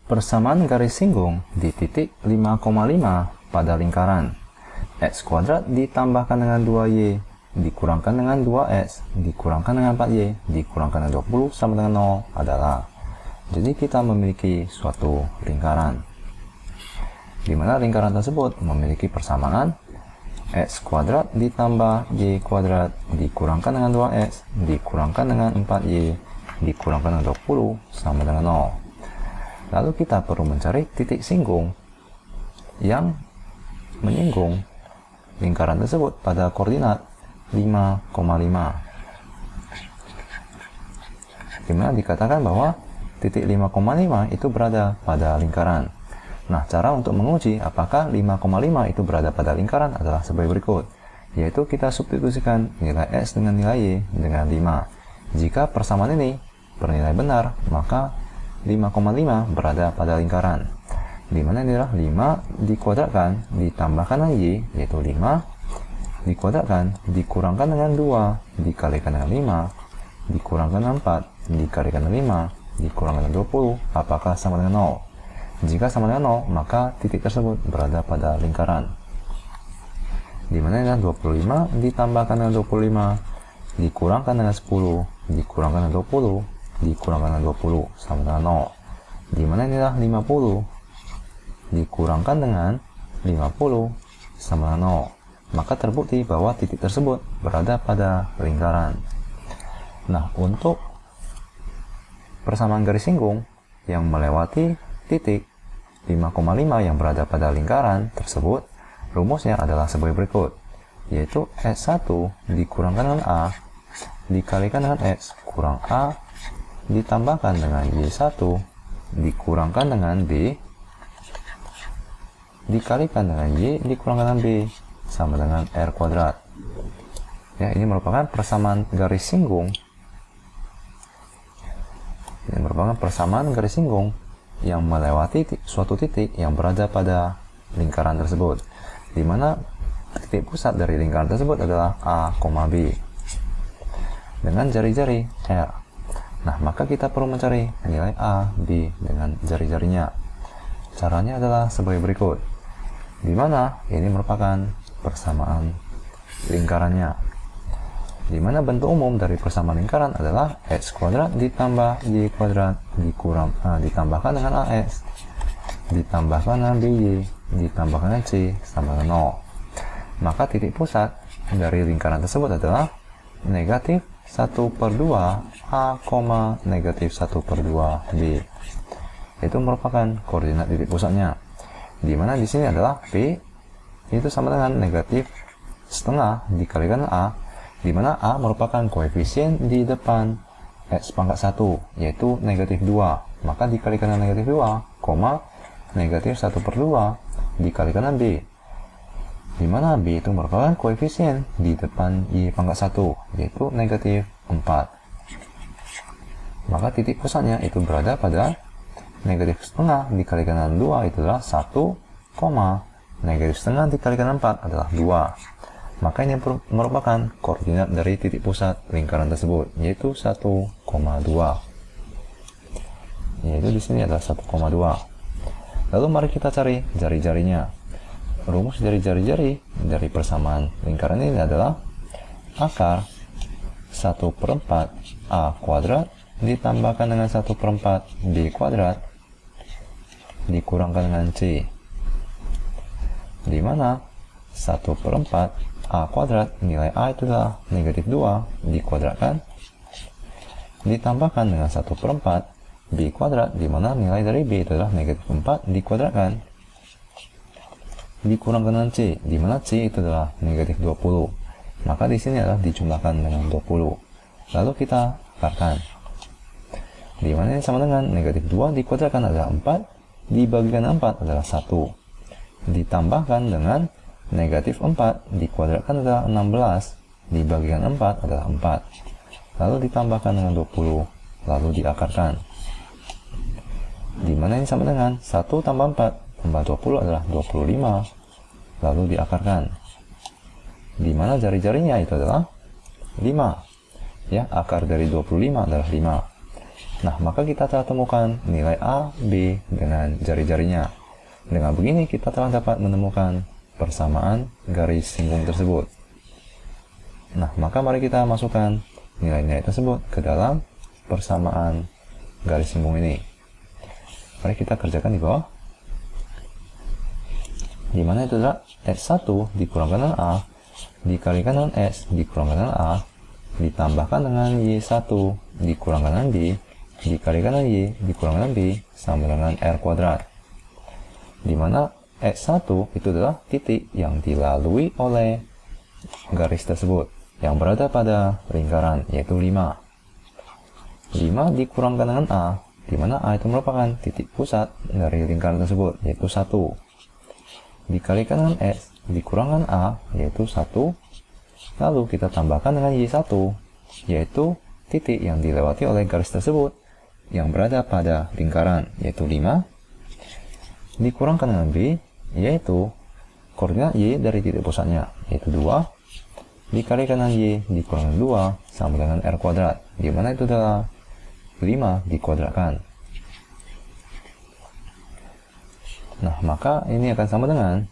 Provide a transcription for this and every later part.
Persamaan garis singgung di titik 5,5 pada lingkaran. X kuadrat ditambahkan dengan 2Y dikurangkan dengan 2X dikurangkan dengan 4Y dikurangkan dengan 20 sama dengan 0 adalah. Jadi kita memiliki suatu lingkaran, di mana lingkaran tersebut memiliki persamaan X kuadrat ditambah Y kuadrat dikurangkan dengan 2X dikurangkan dengan 4Y dikurangkan dengan 20 sama dengan 0. Lalu kita perlu mencari titik singgung yang menyinggung lingkaran tersebut pada koordinat 5,5, dimana dikatakan bahwa titik 5,5 itu berada pada lingkaran. Nah, cara untuk menguji apakah 5,5 itu berada pada lingkaran adalah sebagai berikut, yaitu kita substitusikan nilai X dengan nilai Y dengan 5. Jika persamaan ini bernilai benar, maka 5,5 berada pada lingkaran, di mana ini adalah 5 dikuadratkan ditambahkan dengan Y, yaitu 5 dikuadratkan dikurangkan dengan 2 dikalikan dengan 5 dikurangkan dengan 4 dikalikan dengan 5 dikurangkan dengan 20, apakah sama dengan 0? Jika sama dengan 0, maka titik tersebut berada pada lingkaran, di mana ini adalah 25 ditambahkan dengan 25 dikurangkan dengan 10 dikurangkan dengan 20 dikurangkan dengan 20 sama dengan 0, di mana ini adalah 50 dikurangkan dengan 50 sama dengan 0. Maka terbukti bahwa titik tersebut berada pada lingkaran. Nah, untuk persamaan garis singgung yang melewati titik 5,5 yang berada pada lingkaran tersebut, rumusnya adalah sebagai berikut, yaitu X1 dikurangkan dengan A dikalikan dengan X kurang A ditambahkan dengan Y1 dikurangkan dengan B dikalikan dengan Y dikurangkan dengan B sama dengan R kuadrat. Ya, ini merupakan persamaan garis singgung. Ini merupakan persamaan garis singgung yang melewati suatu titik yang berada pada lingkaran tersebut, di mana titik pusat dari lingkaran tersebut adalah A, B dengan jari-jari R. Nah, maka kita perlu mencari nilai A, B dengan jari-jarinya. Caranya adalah sebagai berikut, di mana ini merupakan persamaan lingkarannya, di mana bentuk umum dari persamaan lingkaran adalah X kuadrat ditambah Y kuadrat ditambahkan dengan AX ditambahkan dengan BY ditambahkan dengan C sama dengan 0. Maka titik pusat dari lingkaran tersebut adalah negatif 1/2 A, negatif 1/2 B. Itu merupakan koordinat titik pusatnya, di mana di sini adalah B itu sama dengan negatif setengah dikalikan A, di mana A merupakan koefisien di depan X pangkat 1, yaitu negatif 2, maka dikalikan dengan negatif 2, negatif 1/2 dikalikan dengan B, di mana B itu merupakan koefisien di depan Y pangkat 1, yaitu negatif 4. Maka titik pusatnya itu berada pada negatif setengah dikalikan dengan 2 itu adalah 1, negatif setengah dikalikan 4 adalah 2. Maka ini merupakan koordinat dari titik pusat lingkaran tersebut, yaitu 1,2. Yaitu di sini adalah 1,2. Lalu mari kita cari jari-jarinya. Rumus dari jari-jari dari persamaan lingkaran ini adalah akar 1/4 A kuadrat ditambahkan dengan 1/4 B kuadrat dikurangkan dengan C, di mana 1/4 A kuadrat nilai A itu adalah negatif 2 dikuadratkan ditambahkan dengan 1/4 B kuadrat, di mana nilai dari B itu adalah negatif 4 dikuadratkan dikurangkan dengan C, di mana C itu adalah negatif 20. Maka di sini adalah dijumlahkan dengan 20. Lalu kita akarkan, di mana ini sama dengan negatif 2 dikuadratkan adalah 4 dibagikan 4 adalah 1 ditambahkan dengan negatif 4 dikuadratkan adalah 16 dibagikan 4 adalah 4, lalu ditambahkan dengan 20 lalu diakarkan, di mana ini sama dengan 1 tambah 4 tambah 20 adalah 25 lalu diakarkan, di mana jari-jarinya itu adalah 5. Ya, akar dari 25 adalah 5. Nah, maka kita telah temukan nilai A, B dengan jari-jarinya. Dengan begini, kita telah dapat menemukan persamaan garis singgung tersebut. Nah, maka mari kita masukkan nilai-nilai tersebut ke dalam persamaan garis singgung ini. Mari kita kerjakan di bawah. Di mana itu adalah X1 dikurangkan dengan A, dikalikan dengan X dikurangkan dengan A, ditambahkan dengan Y1 dikurangkan dengan B, dikalikan dengan Y dikurangkan dengan B, sama dengan R kuadrat. Di mana X1 itu adalah titik yang dilalui oleh garis tersebut, yang berada pada lingkaran, yaitu 5. 5 dikurangkan dengan A, di mana A itu merupakan titik pusat dari lingkaran tersebut, yaitu 1. Dikalikan dengan X dikurangkan A, yaitu 1. Lalu kita tambahkan dengan Y1, yaitu titik yang dilewati oleh garis tersebut, yang berada pada lingkaran, yaitu 5. Dikurangkan dengan B, yaitu koordinat Y dari titik pusatnya, yaitu 2. Dikalikan dengan Y dikurangkan 2, sama dengan R kuadrat, di mana itu adalah 5 dikuadratkan. Nah, maka ini akan sama dengan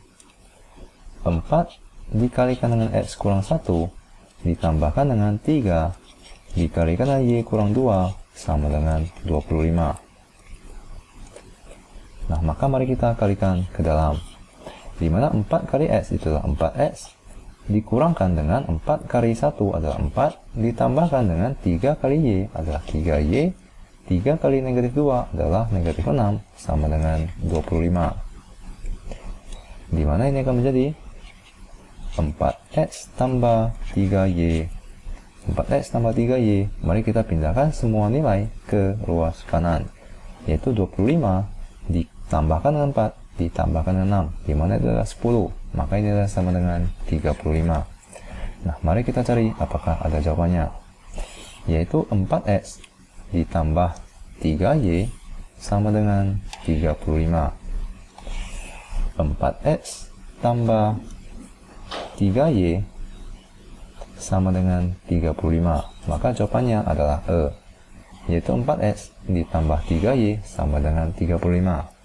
4 dikalikan dengan X kurang 1 ditambahkan dengan 3 dikalikan dengan Y kurang 2 sama dengan 25. Nah, maka mari kita kalikan ke dalam. Di mana 4 kali X itu adalah 4X dikurangkan dengan 4 kali 1 adalah 4 ditambahkan dengan 3 kali Y adalah 3Y, 3 kali negatif 2 adalah negatif 6 sama dengan 25. Di mana ini akan menjadi 4X tambah 3Y. 4X tambah 3Y, mari kita pindahkan semua nilai ke ruas kanan, yaitu 25 ditambahkan dengan 4 ditambahkan dengan 6, di mana itu adalah 10, maka ini adalah sama dengan 35. Nah, mari kita cari apakah ada jawabannya, yaitu 4X ditambah 3Y sama dengan 35. 4X tambah 3Y sama dengan 35, maka jawabannya adalah E, yaitu 4X ditambah 3Y sama dengan 35.